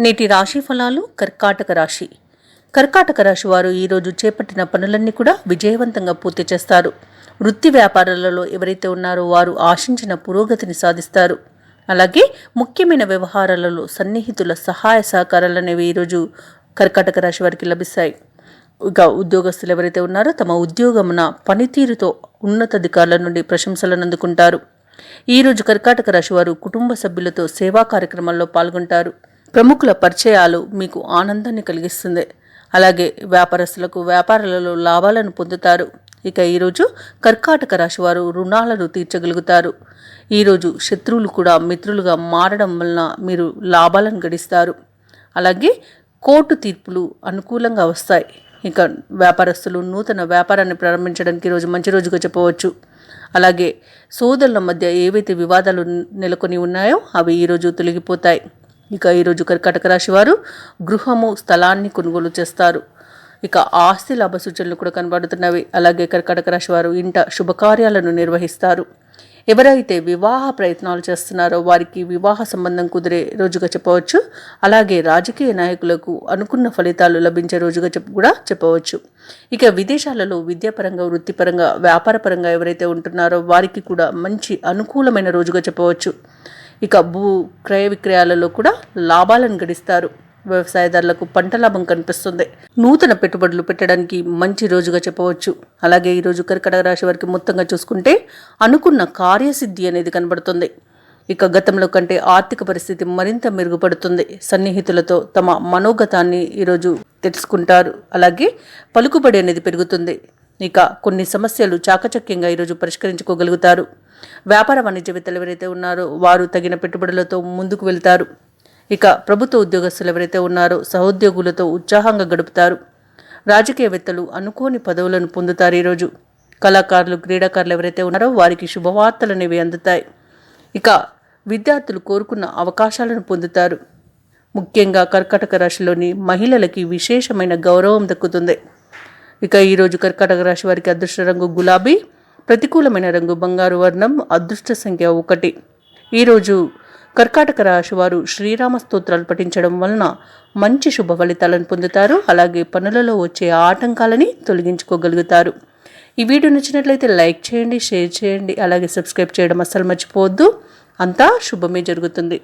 నేటి రాశి ఫలాలు. కర్కాటక రాశి. కర్కాటక రాశి వారు ఈరోజు చేపట్టిన పనులన్నీ కూడా విజయవంతంగా పూర్తి చేస్తారు. వృత్తి వ్యాపారాలలో ఎవరైతే ఉన్నారో వారు ఆశించిన పురోగతిని సాధిస్తారు. అలాగే ముఖ్యమైన వ్యవహారాలలో సన్నిహితుల సహాయ సహకారాలు అనేవి ఈరోజు కర్కాటక రాశి వారికి లభిస్తాయి. ఇక ఉద్యోగస్తులు ఎవరైతే ఉన్నారో తమ ఉద్యోగమున పనితీరుతో ఉన్నతాధికారుల నుండి ప్రశంసలను అందుకుంటారు. ఈరోజు కర్కాటక రాశి వారు కుటుంబ సభ్యులతో సేవా కార్యక్రమాల్లో పాల్గొంటారు. ప్రముఖుల పరిచయాలు మీకు ఆనందాన్ని కలిగిస్తుంది. అలాగే వ్యాపారస్తులకు వ్యాపారాలలో లాభాలను పొందుతారు. ఇక ఈరోజు కర్కాటక రాశి వారు రుణాలను తీర్చగలుగుతారు. ఈరోజు శత్రువులు కూడా మిత్రులుగా మారడం వలన మీరు లాభాలను గడిస్తారు. అలాగే కోర్టు తీర్పులు అనుకూలంగా వస్తాయి. ఇక వ్యాపారస్తులు నూతన వ్యాపారాన్ని ప్రారంభించడానికి ఈరోజు మంచి రోజుగా చెప్పవచ్చు. అలాగే సోదరుల మధ్య ఏవైతే వివాదాలు నెలకొని ఉన్నాయో అవి ఈరోజు తొలగిపోతాయి. ఇక ఈరోజు కర్కాటక రాశి వారు గృహము స్థలాన్ని కొనుగోలు చేస్తారు. ఇక ఆస్తి లాభ సూచనలు కూడా కనబడుతున్నవి. అలాగే కర్కాటక రాశి వారు ఇంట శుభకార్యాలను నిర్వహిస్తారు. ఎవరైతే వివాహ ప్రయత్నాలు చేస్తున్నారో వారికి వివాహ సంబంధం కుదిరే రోజుగా చెప్పవచ్చు. అలాగే రాజకీయ నాయకులకు అనుకున్న ఫలితాలు లభించే రోజుగా కూడా చెప్పవచ్చు. ఇక విదేశాలలో విద్యాపరంగా, వృత్తిపరంగా, వ్యాపారపరంగా ఎవరైతే ఉంటున్నారో వారికి కూడా మంచి అనుకూలమైన రోజుగా చెప్పవచ్చు. ఇక భూ క్రయ విక్రయాలలో కూడా లాభాలను గడిస్తారు. వ్యవసాయదారులకు పంట లాభం కనిపిస్తుంది. నూతన పెట్టుబడులు పెట్టడానికి మంచి రోజుగా చెప్పవచ్చు. అలాగే ఈరోజు కర్కాటక రాశి వారికి మొత్తంగా చూసుకుంటే అనుకున్న కార్యసిద్ధి అనేది కనబడుతుంది. ఇక గతంలో కంటే ఆర్థిక పరిస్థితి మరింత మెరుగుపడుతుంది. సన్నిహితులతో తమ మనోగతాన్ని ఈరోజు తెలుసుకుంటారు. అలాగే పలుకుబడి అనేది పెరుగుతుంది. ఇక కొన్ని సమస్యలు చాకచక్యంగా ఈరోజు పరిష్కరించుకోగలుగుతారు. వ్యాపార వాణిజ్యవేత్తలు ఎవరైతే ఉన్నారో వారు తగిన పెట్టుబడులతో ముందుకు వెళ్తారు. ఇక ప్రభుత్వ ఉద్యోగస్తులు ఎవరైతే ఉన్నారో సహోద్యోగులతో ఉత్సాహంగా గడుపుతారు. రాజకీయవేత్తలు అనుకోని పదవులను పొందుతారు. ఈరోజు కళాకారులు, క్రీడాకారులు ఎవరైతే ఉన్నారో వారికి శుభవార్తలు అనేవి అందుతాయి. ఇక విద్యార్థులు కోరుకున్న అవకాశాలను పొందుతారు. ముఖ్యంగా కర్కాటక రాశిలోని మహిళలకి విశేషమైన గౌరవం దక్కుతుంది. ఇక ఈరోజు కర్కాటక రాశి వారికి అదృష్ట రంగు గులాబీ, ప్రతికూలమైన రంగు బంగారు వర్ణం, అదృష్ట సంఖ్య 1. ఈరోజు కర్కాటక రాశి వారు శ్రీరామ స్తోత్రాలు పఠించడం వలన మంచి శుభ ఫలితాలను పొందుతారు. అలాగే పనులలో వచ్చే ఆటంకాలని తొలగించుకోగలుగుతారు. ఈ వీడియో నచ్చినట్లయితే లైక్ చేయండి, షేర్ చేయండి, అలాగే సబ్స్క్రైబ్ చేయడం అస్సలు మర్చిపోవద్దు. అంతా శుభమే జరుగుతుంది.